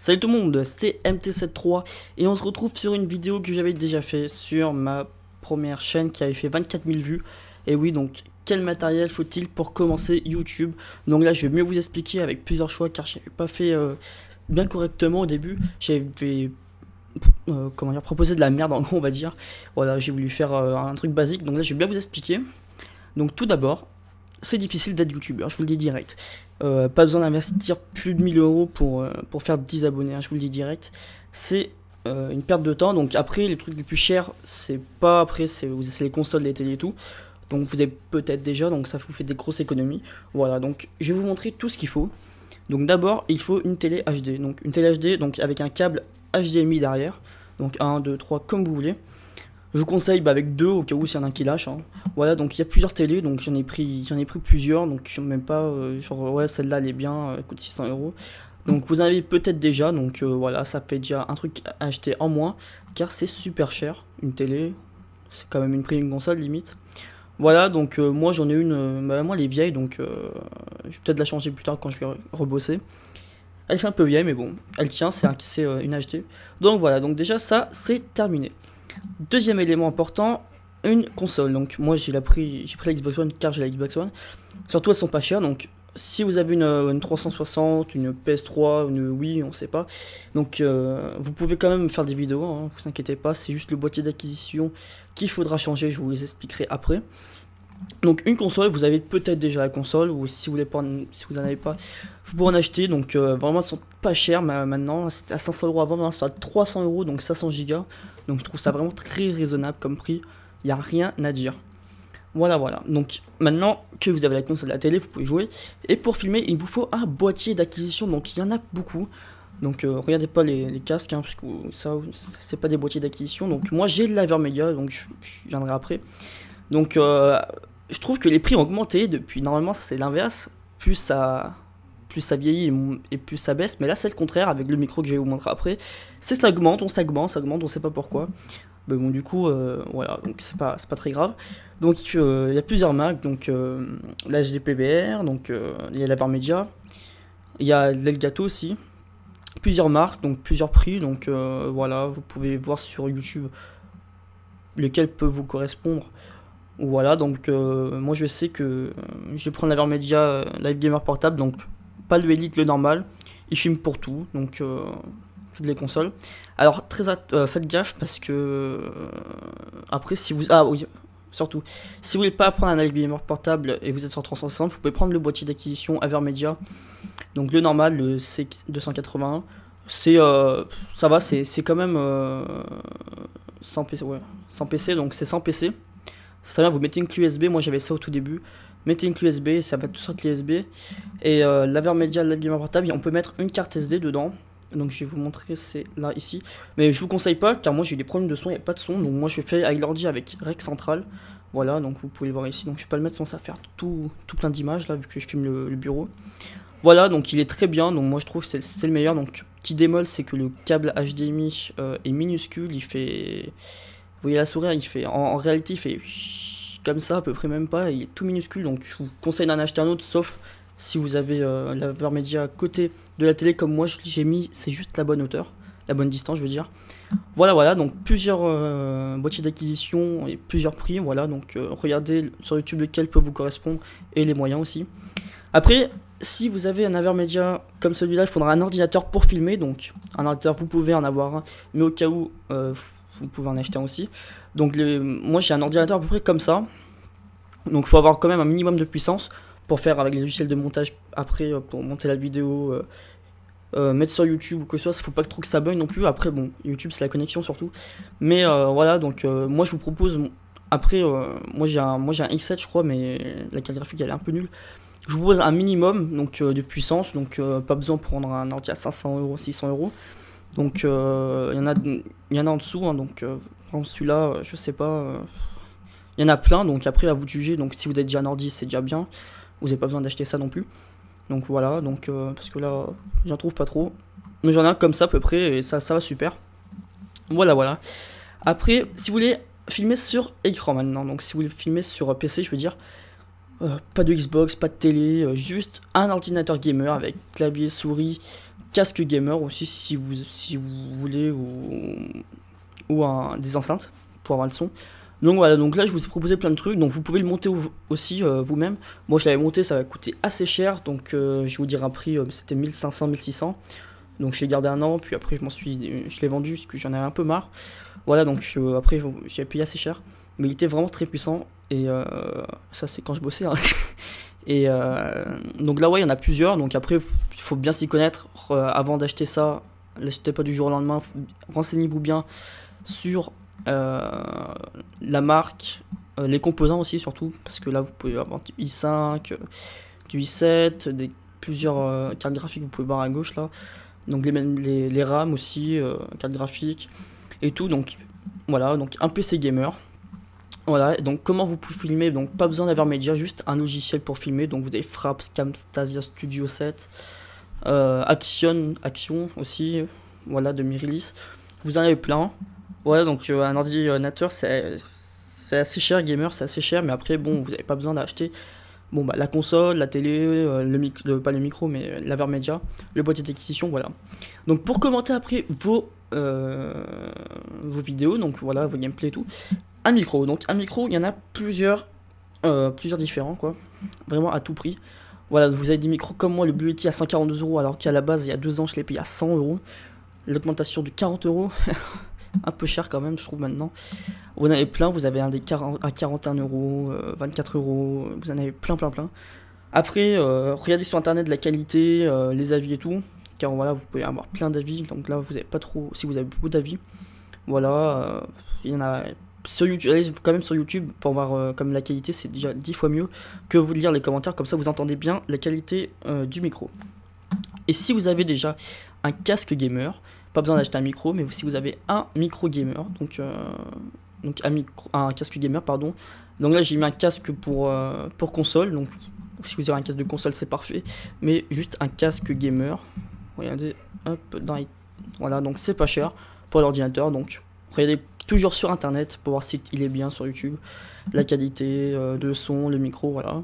Salut tout le monde, c'est MT73 et on se retrouve sur une vidéo que j'avais déjà fait sur ma première chaîne qui avait fait 24 000 vues. Et oui, donc quel matériel faut-il pour commencer YouTube? Donc là je vais mieux vous expliquer avec plusieurs choix car je n'avais pas fait bien correctement au début. J'avais comment dire, proposé de la merde en gros on va dire. Voilà, j'ai voulu faire un truc basique, donc là je vais bien vous expliquer. Donc tout d'abord, c'est difficile d'être youtubeur, je vous le dis direct. Pas besoin d'investir plus de 1000 euros pour faire 10 abonnés, hein, je vous le dis direct. C'est une perte de temps. Donc après, les trucs les plus chers, c'est pas après, c'est les consoles, les télés et tout. Donc vous avez peut-être déjà, donc ça vous fait des grosses économies. Voilà, donc je vais vous montrer tout ce qu'il faut. Donc d'abord, il faut une télé HD. Donc une télé HD donc avec un câble HDMI derrière. Donc 1, 2, 3, comme vous voulez. Je vous conseille avec deux au cas où s'il y en a un qui lâche. Hein. Voilà, donc il y a plusieurs télés, donc j'en ai pris plusieurs, donc je sais même pas, genre ouais celle-là elle est bien, elle coûte 600 euros. Donc vous en avez peut-être déjà, donc voilà, ça fait déjà un truc à acheter en moins, car c'est super cher, une télé, c'est quand même une prix d'une console limite. Voilà, donc moi j'en ai une, bah, moi elle est vieille, donc je vais peut-être la changer plus tard quand je vais rebosser. Elle fait un peu vieille, mais bon, elle tient, c'est une HD. Donc voilà, donc déjà ça c'est terminé. Deuxième élément important, une console. Donc moi j'ai pris la Xbox One car j'ai la Xbox One. Surtout elles sont pas chères, donc si vous avez une 360, une PS3, une Wii, on sait pas. Donc vous pouvez quand même faire des vidéos, hein, vous inquiétez pas, c'est juste le boîtier d'acquisition qu'il faudra changer, je vous les expliquerai après. Donc une console, vous avez peut-être déjà la console, ou si vous en avez pas, vous pouvez en acheter. Donc vraiment elles sont pas chères maintenant, c'était à 500 euros avant, maintenant c'est à 300 euros, donc 500 Go. Donc je trouve ça vraiment très raisonnable comme prix, il n'y a rien à dire. Voilà, donc maintenant que vous avez la console, la télé, vous pouvez jouer. Et pour filmer, il vous faut un boîtier d'acquisition, donc il y en a beaucoup. Donc regardez pas les casques, hein, parce que ça c'est pas des boîtiers d'acquisition. Donc moi j'ai de l'Avermedia, donc je viendrai après. Donc je trouve que les prix ont augmenté depuis, normalement c'est l'inverse, plus ça vieillit et plus ça baisse, mais là c'est le contraire avec le micro que je vais vous montrer après. C'est ça augmente, on sait pas pourquoi. Mais bon, du coup, voilà, donc c'est pas très grave. Donc il y a plusieurs marques, donc la HDPVR, donc il y a l'Avermedia, il y a l'Elgato aussi. Plusieurs marques, donc plusieurs prix, donc voilà, vous pouvez voir sur YouTube lequel peut vous correspondre. Voilà, donc moi je sais que je vais prendre l'Avermedia Live Gamer portable, donc pas le Elite, le normal. Il filme pour tout, donc toutes les consoles. Alors faites gaffe parce que après si vous surtout si vous voulez pas prendre un Live Gamer portable et vous êtes sur 360, vous pouvez prendre le boîtier d'acquisition Avermedia, donc le normal, le C281. C'est ça va, c'est quand même sans PC, ouais, sans PC, donc c'est sans PC. Ça va, vous mettez une clé USB, moi j'avais ça au tout début. Mettez une clé USB, ça va tout sur clé USB. Et l'Avermedia Live Gamer portable, on peut mettre une carte SD dedans. Donc je vais vous montrer, c'est là, ici. Mais je vous conseille pas, car moi j'ai eu des problèmes de son, il n'y a pas de son. Donc moi je fais avec l'ordi avec Rec Central. Voilà, donc vous pouvez le voir ici. Donc je vais pas le mettre sans ça faire tout plein d'images, là, vu que je filme le bureau. Voilà, donc il est très bien, donc moi je trouve que c'est le meilleur. Donc petit bémol, c'est que le câble HDMI est minuscule, il fait... Vous voyez la souris, il fait... En réalité, il fait... comme ça, à peu près même pas, il est tout minuscule, donc je vous conseille d'en acheter un autre, sauf si vous avez l'Avermedia à côté de la télé, comme moi j'ai mis, c'est juste la bonne hauteur, la bonne distance, je veux dire. Voilà, donc plusieurs boîtiers d'acquisition et plusieurs prix, voilà, donc regardez sur YouTube lequel peut vous correspondre et les moyens aussi. Après, si vous avez un Avermedia comme celui-là, il faudra un ordinateur pour filmer, donc un ordinateur, vous pouvez en avoir un, mais au cas où, vous pouvez en acheter un aussi. Donc moi j'ai un ordinateur à peu près comme ça, donc il faut avoir quand même un minimum de puissance pour faire avec les logiciels de montage après, pour monter la vidéo, mettre sur YouTube ou que ce soit, il faut pas trop que ça bug non plus. Après bon, YouTube c'est la connexion surtout, mais voilà, donc moi je vous propose, après moi j'ai un i7 je crois, mais la carte graphique elle est un peu nulle. Je vous propose un minimum donc de puissance, donc pas besoin de prendre un ordi à 500 euros, 600 euros. Donc il y en a en dessous, hein, donc celui-là, je sais pas, il y en a plein, donc après à vous de juger. Donc si vous êtes déjà un ordi, c'est déjà bien, vous n'avez pas besoin d'acheter ça non plus. Donc voilà, donc parce que là, j'en trouve pas trop, mais j'en ai un comme ça à peu près, et ça va super. Voilà. Après, si vous voulez filmer sur écran maintenant, donc si vous voulez filmer sur PC, je veux dire, pas de Xbox, pas de télé, juste un ordinateur gamer avec clavier, souris, casque gamer aussi si vous voulez, ou des enceintes pour avoir le son. Donc voilà, donc là je vous ai proposé plein de trucs, donc vous pouvez le monter aussi vous-même. Moi je l'avais monté, ça va coûter assez cher, donc je vais vous dire un prix, c'était 1500-1600. Donc je l'ai gardé un an, puis après je l'ai vendu parce que j'en avais un peu marre. Voilà, donc après j'ai payé assez cher, mais il était vraiment très puissant, et ça c'est quand je bossais, hein. Et donc là ouais, il y en a plusieurs, donc après il faut bien s'y connaître avant d'acheter ça. L'achetez pas du jour au lendemain, renseignez-vous bien sur la marque, les composants aussi surtout, parce que là vous pouvez avoir du i5, du i7, plusieurs cartes graphiques, vous pouvez voir à gauche là, donc les RAM aussi, cartes graphiques et tout. Donc voilà, donc un PC gamer. Voilà, donc comment vous pouvez filmer, donc pas besoin d'Avermedia, juste un logiciel pour filmer. Donc vous avez Fraps, Camtasia Studio 7, Action aussi, voilà, de Mirilis. Vous en avez plein. Voilà, donc un ordinateur c'est assez cher, gamer c'est assez cher, mais après bon, vous n'avez pas besoin d'acheter la console, la télé, pas le micro mais l'Avermedia, le boîtier d'acquisition, voilà. Donc pour commenter après vos vidéos, donc voilà, vos gameplays et tout, un micro, il y en a plusieurs différents quoi, vraiment à tout prix. Voilà, vous avez des micros comme moi, le Blue Yeti à 142 €, alors qu'à la base il y a 2 ans je l'ai payé à 100 €. L'augmentation de 40 €, un peu cher quand même je trouve maintenant. Vous en avez plein, vous avez un des à 41 €, 24 €, vous en avez plein. Après regardez sur internet la qualité, les avis et tout, car voilà, vous pouvez avoir plein d'avis, donc là vous avez pas trop, si vous avez beaucoup d'avis, voilà, il y en a sur YouTube, allez quand même sur YouTube pour voir comme la qualité c'est déjà 10 fois mieux que vous lire les commentaires, comme ça vous entendez bien la qualité du micro. Et si vous avez déjà un casque gamer, pas besoin d'acheter un micro, mais si vous avez un micro gamer, donc un casque gamer pardon, donc là j'ai mis un casque pour console, donc si vous avez un casque de console c'est parfait, mais juste un casque gamer, regardez, hop, voilà, donc c'est pas cher pour l'ordinateur, donc regardez toujours sur internet pour voir s'il est bien sur YouTube, la qualité, le son, le micro, voilà.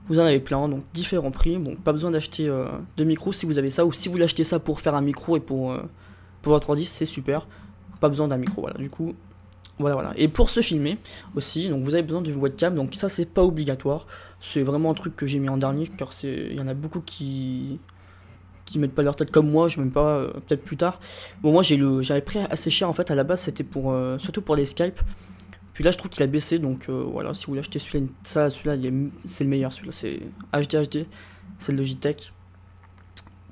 Vous en avez plein, donc différents prix. Bon, pas besoin d'acheter de micro si vous avez ça, ou si vous l'achetez ça pour faire un micro et pour votre ordi, c'est super. Pas besoin d'un micro, voilà. Du coup, voilà. Et pour se filmer aussi, donc vous avez besoin d'une webcam. Donc ça, c'est pas obligatoire. C'est vraiment un truc que j'ai mis en dernier, car il y en a beaucoup qui mettent pas leur tête comme moi. Je m'aime pas, peut-être plus tard. Bon, moi j'avais pris assez cher en fait. À la base, c'était pour surtout pour les Skype. Puis là je trouve qu'il a baissé, donc voilà, si vous voulez acheter celui-là, c'est le meilleur, celui-là c'est HD, c'est le Logitech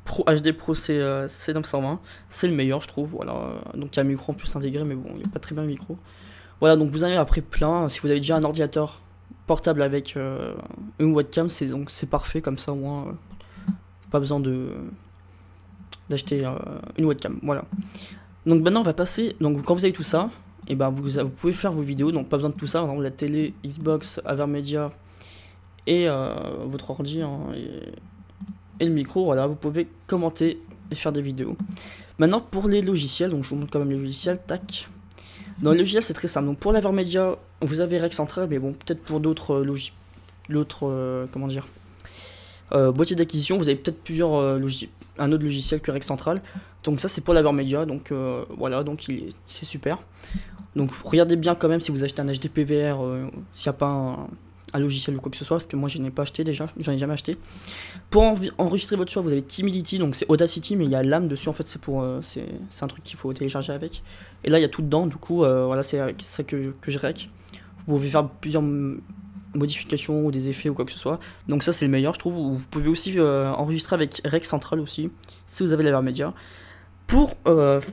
Pro HD Pro C920, c'est le meilleur je trouve, voilà. Donc il y a un micro en plus intégré, mais bon, il n'y a pas très bien le micro. Voilà, donc vous en avez après plein, si vous avez déjà un ordinateur portable avec une webcam, c'est parfait, comme ça au moins, pas besoin d'acheter une webcam, voilà. Donc maintenant on va passer, donc quand vous avez tout ça, et ben vous pouvez faire vos vidéos, donc pas besoin de tout ça, par exemple la télé, Xbox, Avermedia et votre ordi hein, et le micro, voilà, vous pouvez commenter et faire des vidéos. Maintenant pour les logiciels, donc je vous montre quand même les logiciels, tac. Dans les logiciels c'est très simple, donc pour l'Avermedia vous avez Rec Central, mais bon peut-être pour d'autres comment dire, boîtier d'acquisition, vous avez peut-être un autre logiciel que Rec Central. Donc ça c'est pour l'Avermedia, donc voilà, donc c'est super. Donc regardez bien quand même si vous achetez un HDPVR, s'il n'y a pas un logiciel ou quoi que ce soit, parce que moi je n'ai pas acheté déjà, j'en ai jamais acheté. Pour enregistrer votre choix, vous avez Timidity, donc c'est Audacity, mais il y a l'âme dessus en fait, c'est un truc qu'il faut télécharger avec. Et là il y a tout dedans, du coup voilà, c'est ça que je rec. Vous pouvez faire plusieurs modifications ou des effets ou quoi que ce soit, donc ça c'est le meilleur je trouve. Vous pouvez aussi enregistrer avec Rec Central aussi, si vous avez l'Avermedia. Pour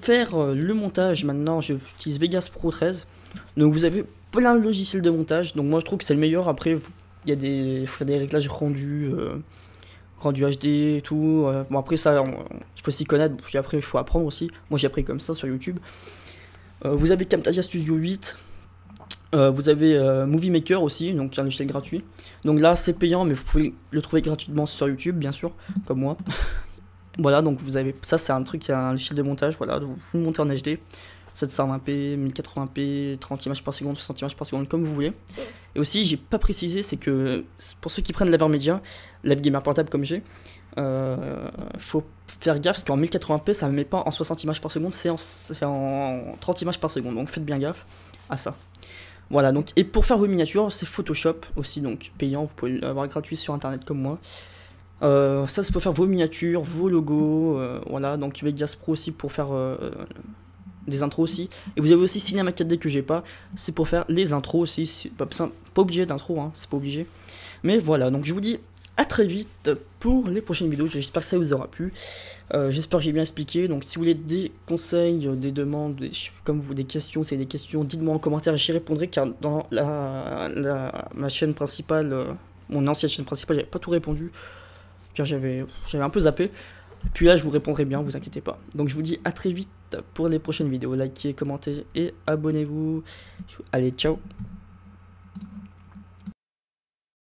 faire le montage, maintenant j'utilise Vegas Pro 13. Donc vous avez plein de logiciels de montage. Donc moi je trouve que c'est le meilleur. Après il y a des réglages rendus HD et tout. Bon après ça il faut s'y connaître. Puis après il faut apprendre aussi. Moi j'ai appris comme ça sur YouTube. Vous avez Camtasia Studio 8. Vous avez Movie Maker aussi, donc un logiciel gratuit. Donc là c'est payant, mais vous pouvez le trouver gratuitement sur YouTube bien sûr, comme moi. Voilà, donc vous avez ça, c'est un truc, c'est un logiciel de montage, voilà, vous le montez en HD, 720p, 1080p, 30 images par seconde, 60 images par seconde, comme vous voulez. Et aussi, j'ai pas précisé, c'est que pour ceux qui prennent l'Avermedia, la gamer portable comme j'ai, faut faire gaffe parce qu'en 1080p ça ne met pas en 60 images par seconde, c'est en 30 images par seconde, donc faites bien gaffe à ça. Voilà, donc, et pour faire vos miniatures, c'est Photoshop aussi, donc payant, vous pouvez l'avoir gratuit sur internet comme moi. Ça c'est pour faire vos miniatures, vos logos, voilà, donc Vegas Pro aussi pour faire des intros aussi. Et vous avez aussi Cinema 4D que j'ai pas, c'est pour faire les intros aussi, c'est pas obligé d'intro, hein, c'est pas obligé. Mais voilà, donc je vous dis à très vite pour les prochaines vidéos, j'espère que ça vous aura plu. J'espère que j'ai bien expliqué, donc si vous voulez des conseils, des demandes, comme vous, des questions, c'est des questions, dites-moi en commentaire, j'y répondrai car dans ma chaîne principale, mon ancienne chaîne principale, j'avais pas tout répondu, car j'avais un peu zappé. Puis là je vous répondrai bien, vous inquiétez pas. Donc je vous dis à très vite pour les prochaines vidéos, likez, commentez et abonnez-vous. Allez, ciao.